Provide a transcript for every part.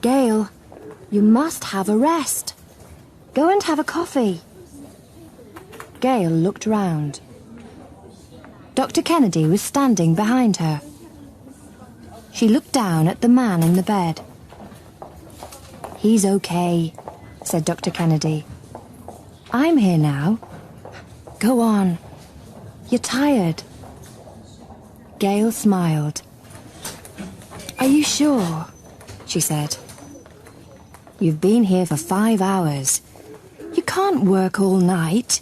Gail, you must have a rest. Go and have a coffee. Gail looked round. Dr. Kennedy was standing behind her. She looked down at the man in the bed. "He's okay," said Dr. Kennedy. "I'm here now. Go on. You're tired." Gail smiled. "Are you sure?" she said. "You've been here for 5 hours. You can't work all night.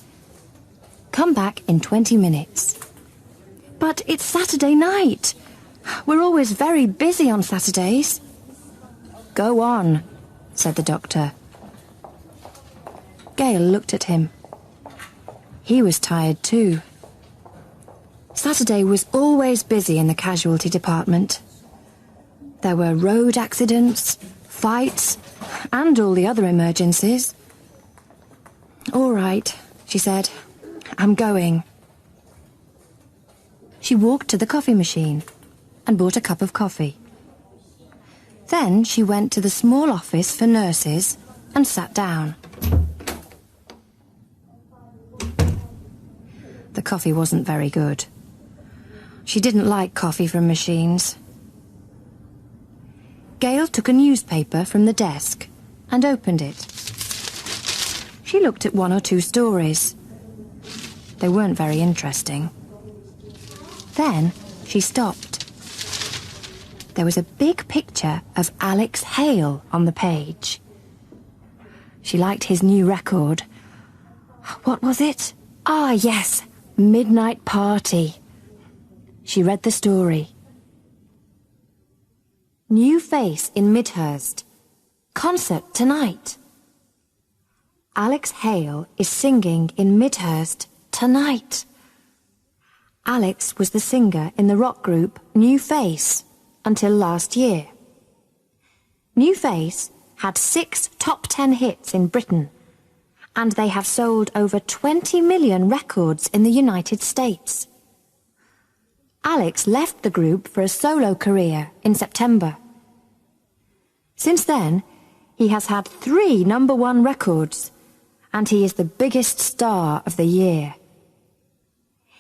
Come back in 20 minutes. "But it's Saturday night. We're always very busy on Saturdays." "Go on," said the doctor. Gail looked at him. He was tired too. Saturday was always busy in the casualty department. There were road accidents, fights, and all the other emergencies. "All right," she said. "I'm going." She walked to the coffee machine and bought a cup of coffee. Then she went to the small office for nurses and sat down. The coffee wasn't very good. She didn't like coffee from machines. Gail took a newspaper from the desk and opened it. She looked at 1 or 2 stories. They weren't very interesting. Then she stopped. There was a big picture of Alex Hale on the page. She liked his new record. What was it? Ah, yes, Midnight Party. She read the story. New face in Midhurst. Concert tonight. Alex Hale is singing in Midhurst tonight. Alex was the singer in the rock group New Face until last year. New Face had 6 top 10 hits in Britain, and they have sold over 20 million records in the United States. Alex left the group for a solo career in September. Since then, he has had 3 #1 records, and he is the biggest star of the year.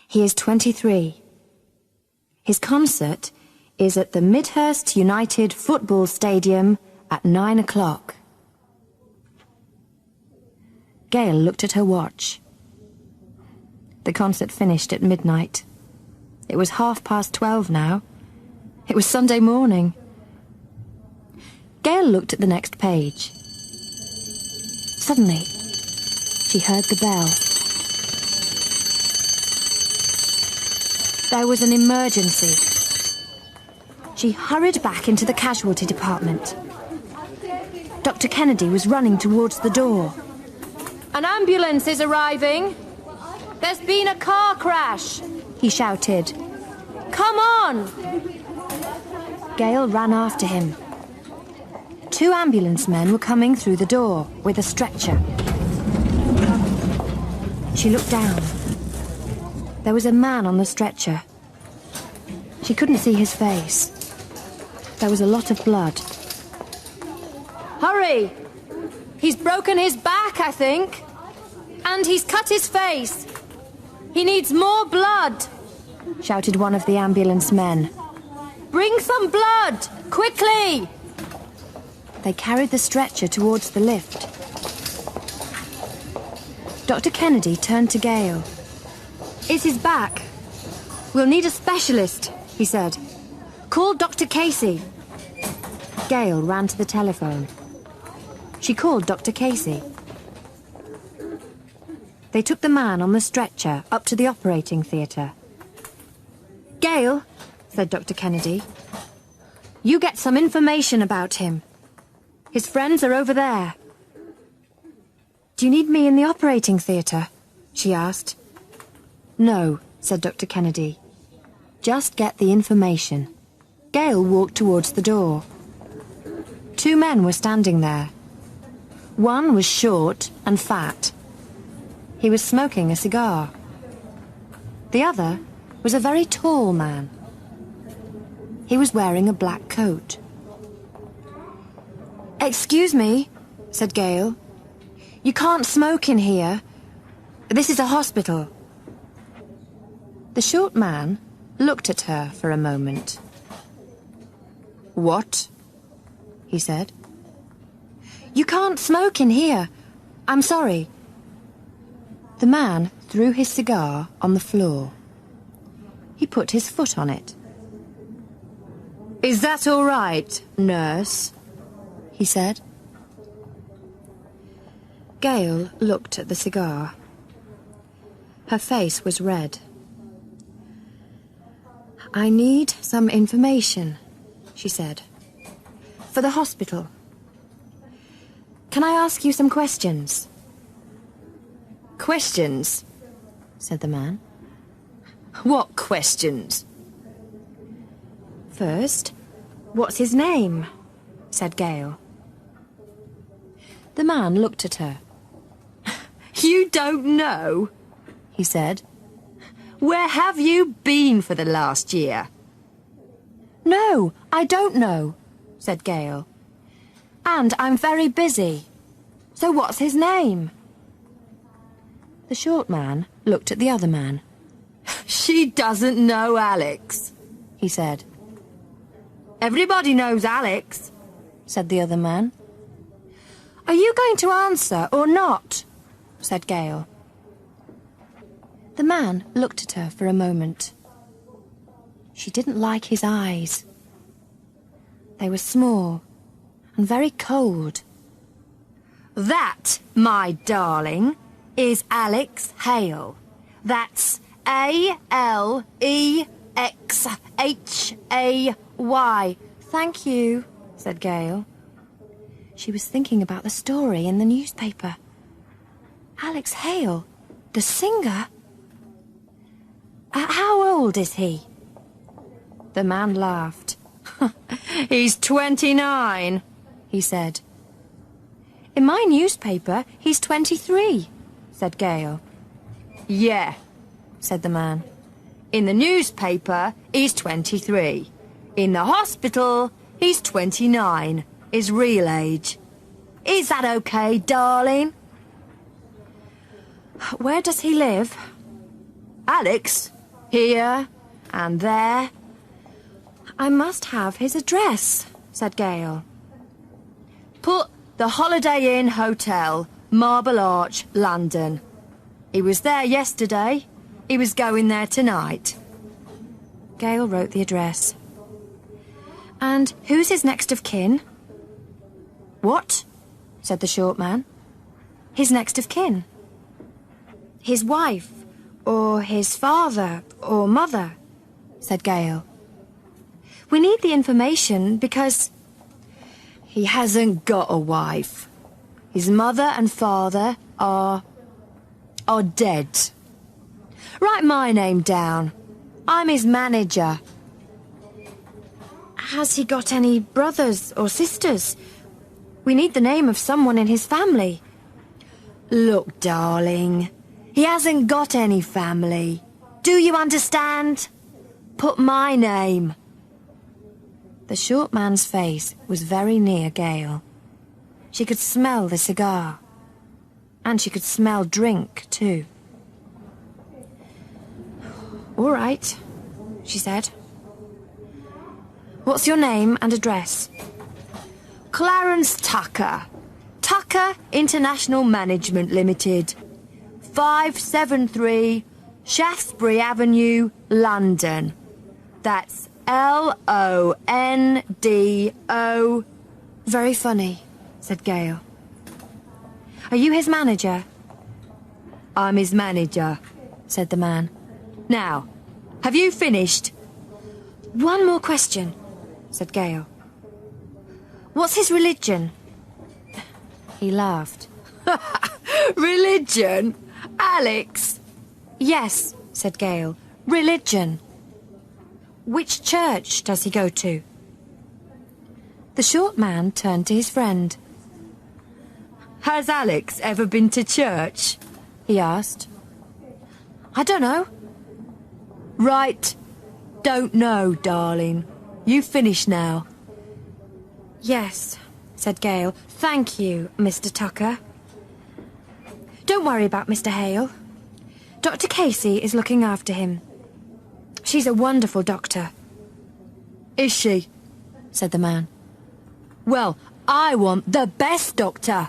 He is 23. His concert is at the Midhurst United Football Stadium at 9 o'clock. Gail looked at her watch. The concert finished at midnight. It was 12:30 now. It was Sunday morning. Gail looked at the next page. Suddenly, she heard the bell. There was an emergency. She hurried back into the casualty department. Dr. Kennedy was running towards the door. "An ambulance is arriving. There's been a car crash," he shouted. "Come on!" Gail ran after him. 2 ambulance men were coming through the door with a stretcher. She looked down. There was a man on the stretcher. She couldn't see his face. There was a lot of blood. "Hurry! He's broken his back, I think. And he's cut his face. He needs more blood," shouted one of the ambulance men. "Bring some blood, quickly!" They carried the stretcher towards the lift. Dr. Kennedy turned to Gail. "It's his back. We'll need a specialist," he said. "Call Dr. Casey." Gail ran to the telephone. She called Dr. Casey. They took the man on the stretcher up to the operating theatre. "Gail," said Dr. Kennedy, "you get some information about him. His friends are over there." "Do you need me in the operating theatre?" she asked. "No," said Dr. Kennedy. "Just get the information." Gail walked towards the door. 2 men were standing there. One was short and fat. He was smoking a cigar. The other was a very tall man. He was wearing a black coat. Excuse me, said Gale. You can't smoke in here. This is a hospital. The short man looked at her for a moment. What? He said. You can't smoke in here. I'm sorry. The man threw his cigar on the floor. He put his foot on it. Is that all right, nurse? He said. Gale looked at the cigar. Her face was red. I need some information, she said, for the hospital. Can I ask you some questions? Questions? Said the man. What questions? First, what's his name? Said Gale. The man looked at her. You don't know? He said. Where have you been for the last year? No, I don't know, said Gale. And I'm very busy. So what's his name? The short man looked at the other man. She doesn't know Alex, he said. Everybody knows Alex, said the other man. Are you going to answer or not? Said Gale. The man looked at her for a moment. She didn't like his eyes. They were small and very cold. That, my darling, is Alex Hale. That's A-L-E-X-H-A-Y. Thank you, said Gale. She was thinking about the story in the newspaper. Alex Hale, the singer? How old is he? The man laughed. He's 29, he said. In my newspaper, he's 23, said Gale. Yeah, said the man. In the newspaper, he's 23. In the hospital, he's 29, his real age. Is that okay, darling? Where does he live? Alex, here and there. I must have his address, said Gale. Put the Holiday Inn Hotel, Marble Arch, London. He was there yesterday. He was going there tonight. Gale wrote the address. And who's his next of kin? What? Said the short man. His next of kin. His wife, or his father, or mother, said Gale. We need the information because he hasn't got a wife. His mother and father are dead. Write my name down. I'm his manager. Has he got any brothers or sisters? We need the name of someone in his family. Look, darling, he hasn't got any family. Do you understand? Put my name. The short man's face was very near Gale. She could smell the cigar. And she could smell drink, too. All right, she said. What's your name and address? Clarence Tucker. Tucker International Management Limited. 573 Shaftesbury Avenue, London. That's L-O-N-D-O. Very funny, said Gale. Are you his manager? I'm his manager, said the man. Now, have you finished? One more question, said Gale. What's his religion? He laughed. Religion? Alex? Yes, said Gale. Religion. Which church does he go to? The short man turned to his friend. Has Alex ever been to church? He asked. I don't know. Right. Don't know, darling. You finish now. Yes, said Gail. "Thank you, Mr. Tucker. Don't worry about Mr. Hale. Dr. Casey is looking after him. She's a wonderful doctor." "Is she?" said the man. "Well, I want the best doctor.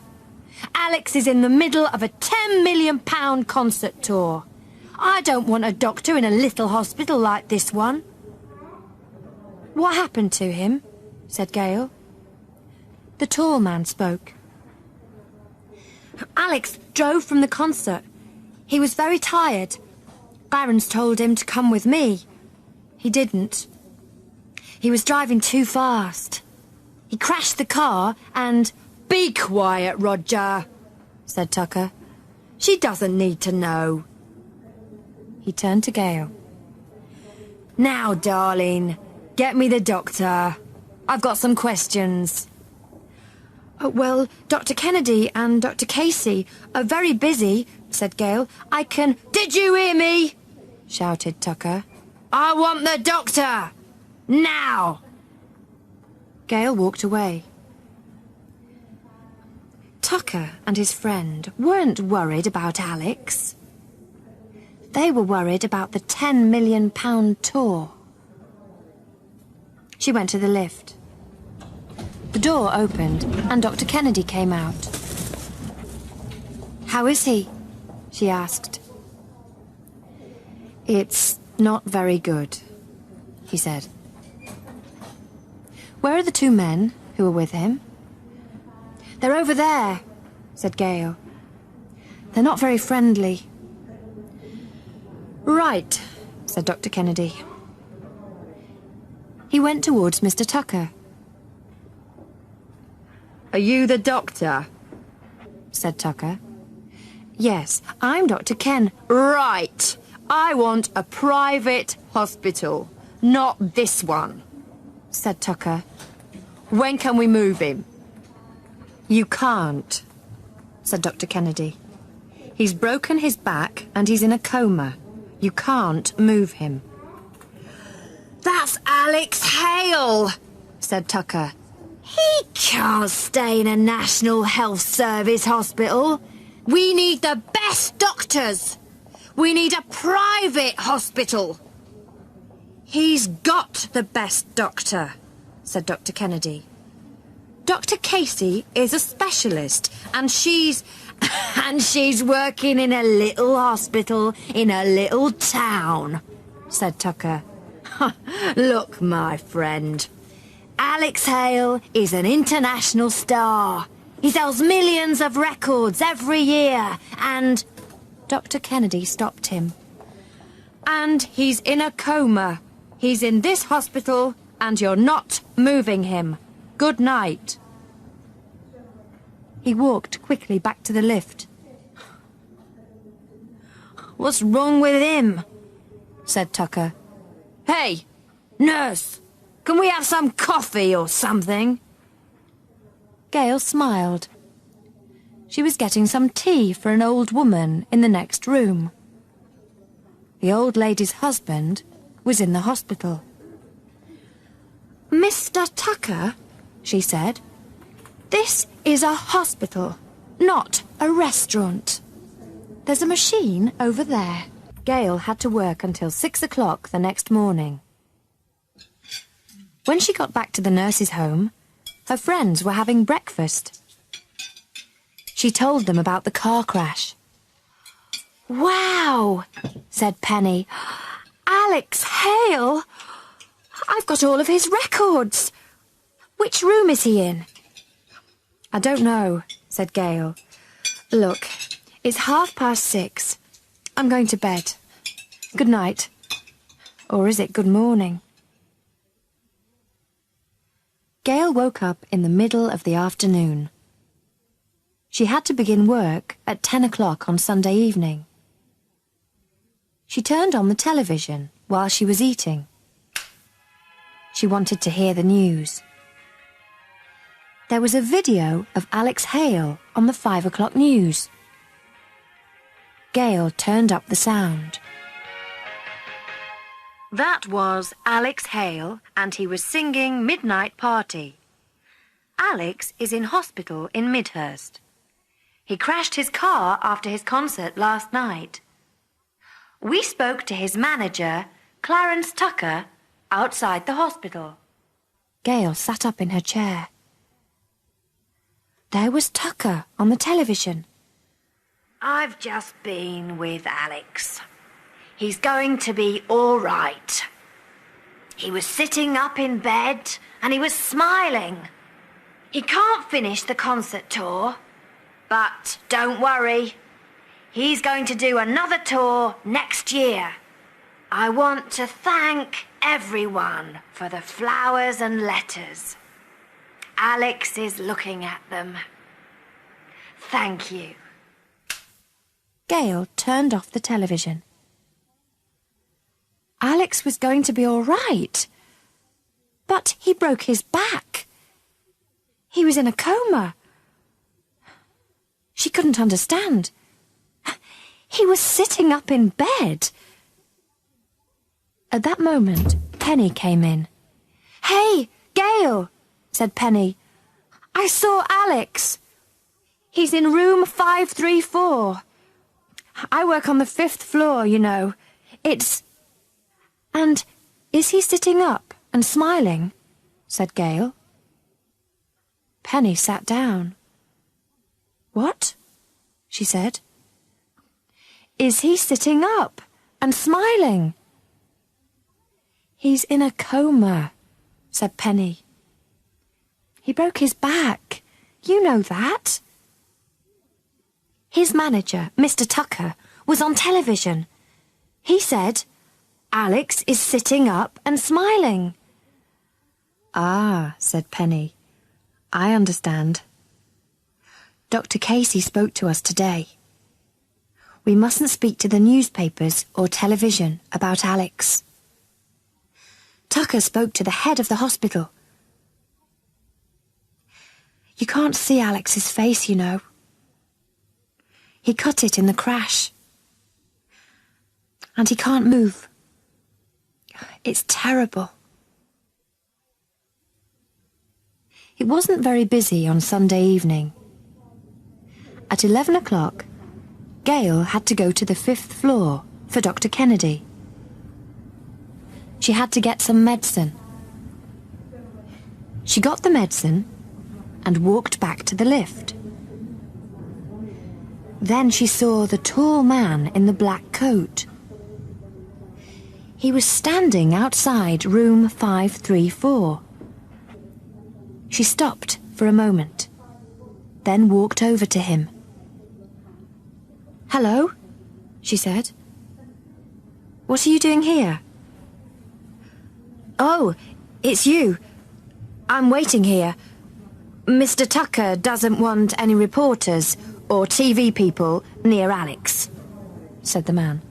Alex is in the middle of a £10 million concert tour. I don't want a doctor in a little hospital like this one." "What happened to him?" said Gail. The tall man spoke. "Alex drove from the concert. He was very tired. Clarence told him to come with me. He didn't. He was driving too fast. He crashed the car and—" "Be quiet, Roger," said Tucker. "She doesn't need to know." He turned to Gail. "Now, darling, get me the doctor. I've got some questions." "Oh, well, Dr. Kennedy and Dr. Casey are very busy," said Gail. "I can—" "Did you hear me?" shouted Tucker. "I want the doctor! Now!" Gail walked away. Tucker and his friend weren't worried about Alex. They were worried about the £10 million tour. She went to the lift. The door opened and Dr. Kennedy came out. "How is he?" she asked. "It's not very good," he said. "Where are the two men who were with him?" "They're over there," said Gail. "They're not very friendly." "Right," said Dr. Kennedy. He went towards Mr. Tucker. "Are you the doctor?" said Tucker. "Yes, I'm Dr. Ken." "Right. I want a private hospital, not this one," said Tucker. "When can we move him?" "You can't," said Dr. Kennedy. "He's broken his back and he's in a coma. You can't move him." "That's Alex Hale," said Tucker. "He can't stay in a National Health Service hospital. We need the best doctors. We need a private hospital." "He's got the best doctor," said Dr. Kennedy. "Dr. Casey is a specialist, and she's working in a little hospital in a little town," said Tucker. "Look, my friend, Alex Hale is an international star. He sells millions of records every year, and—" Dr. Kennedy stopped him. "And he's in a coma. He's in this hospital, and you're not moving him. Good night." He walked quickly back to the lift. "What's wrong with him?" said Tucker. "Hey, nurse, can we have some coffee or something?" Gail smiled. She was getting some tea for an old woman in the next room. The old lady's husband was in the hospital. "Mr. Tucker," she said, "this is a hospital, not a restaurant. There's a machine over there." Gail had to work until 6 o'clock the next morning. When she got back to the nurse's home, her friends were having breakfast. She told them about the car crash. "Wow," said Penny. "Alex Hale! I've got all of his records. Which room is he in?" "I don't know," said Gail. "Look, it's 6:30. I'm going to bed. Good night. Or is it good morning?" Gail woke up in the middle of the afternoon. She had to begin work at 10 o'clock on Sunday evening. She turned on the television while she was eating. She wanted to hear the news. There was a video of Alex Hale on the 5 o'clock news. Gail turned up the sound. That was Alex Hale, and he was singing Midnight Party. Alex is in hospital in Midhurst. He crashed his car after his concert last night. We spoke to his manager, Clarence Tucker, outside the hospital. Gail sat up in her chair. There was Tucker on the television. I've just been with Alex. He's going to be all right. He was sitting up in bed and he was smiling. He can't finish the concert tour, but don't worry. He's going to do another tour next year. I want to thank everyone for the flowers and letters. Alex is looking at them. Thank you. Gail turned off the television. Alex was going to be all right, but he broke his back. He was in a coma. She couldn't understand. He was sitting up in bed. At that moment, Penny came in. "Hey, Gail," said Penny. "I saw Alex. He's in room 534. I work on the 5th floor, you know. And is he sitting up and smiling?" said Gail. Penny sat down. "What?" she said. "Is he sitting up and smiling?" "He's in a coma," said Penny. "He broke his back. You know that." His manager, Mr. Tucker, was on television. He said, "Alex is sitting up and smiling." "Ah," said Penny. "I understand. Dr. Casey spoke to us today. We mustn't speak to the newspapers or television about Alex. Tucker spoke to the head of the hospital. You can't see Alex's face, you know. He cut it in the crash. And he can't move. It's terrible." It wasn't very busy on Sunday evening. At 11 o'clock, Gail had to go to the 5th floor for Dr. Kennedy. She had to get some medicine. She got the medicine and walked back to the lift. Then she saw the tall man in the black coat. He was standing outside room 534. She stopped for a moment, then walked over to him. "Hello," she said. "What are you doing here?" "Oh, it's you. I'm waiting here. Mr. Tucker doesn't want any reporters or TV people near Alex," said the man.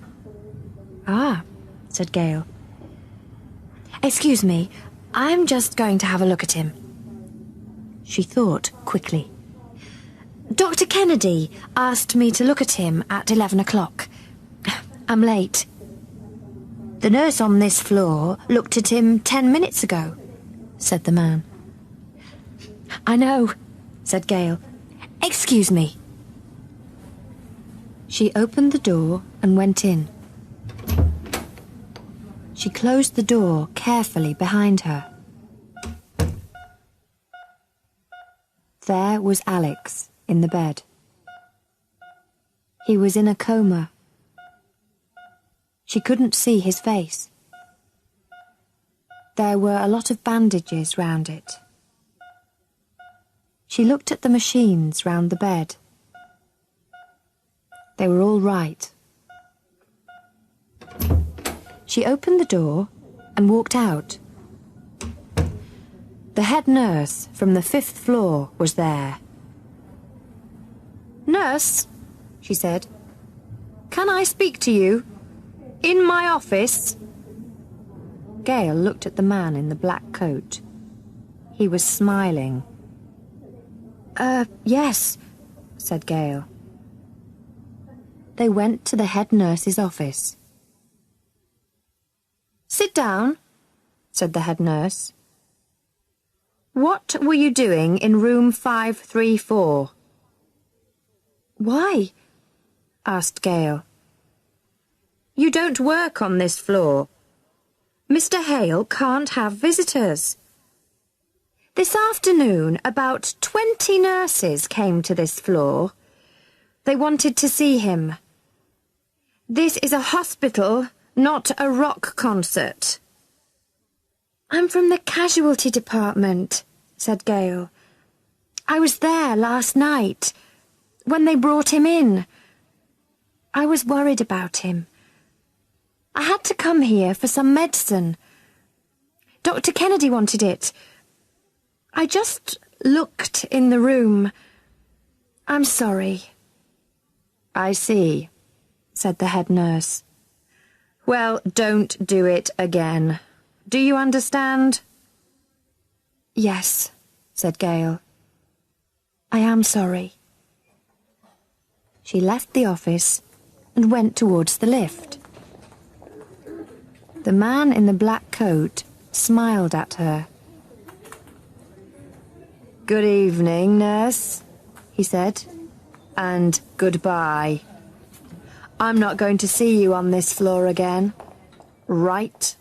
"Ah," said Gail. "Excuse me, I'm just going to have a look at him." She thought quickly. "Dr. Kennedy asked me to look at him at 11 o'clock. I'm late." "The nurse on this floor looked at him 10 minutes ago," said the man. "I know," said Gail. "Excuse me." She opened the door and went in. She closed the door carefully behind her. There was Alex in the bed. He was in a coma. She couldn't see his face. There were a lot of bandages round it. She looked at the machines round the bed. They were all right. She opened the door and walked out. The head nurse from the 5th floor was there. "Nurse," she said, "can I speak to you? In my office?" Gail looked at the man in the black coat. He was smiling. Yes," said Gail. They went to the head nurse's office. "Sit down," said the head nurse. What were you doing in room 534? Why? Asked Gale. You don't work on this floor. Mr. Hale can't have visitors. This afternoon, about 20 nurses came to this floor. They wanted to see him. This is a hospital, not a rock concert. I'm from the casualty department, said Gale. I was there last night, when they brought him in. I was worried about him. I had to come here for some medicine. Dr. Kennedy wanted it. I just looked in the room. I'm sorry. I see, said the head nurse. Well, don't do it again. Do you understand? Yes, said Gale. I am sorry. She left the office and went towards the lift. The man in the black coat smiled at her. Good evening, nurse, he said, and goodbye. I'm not going to see you on this floor again. Right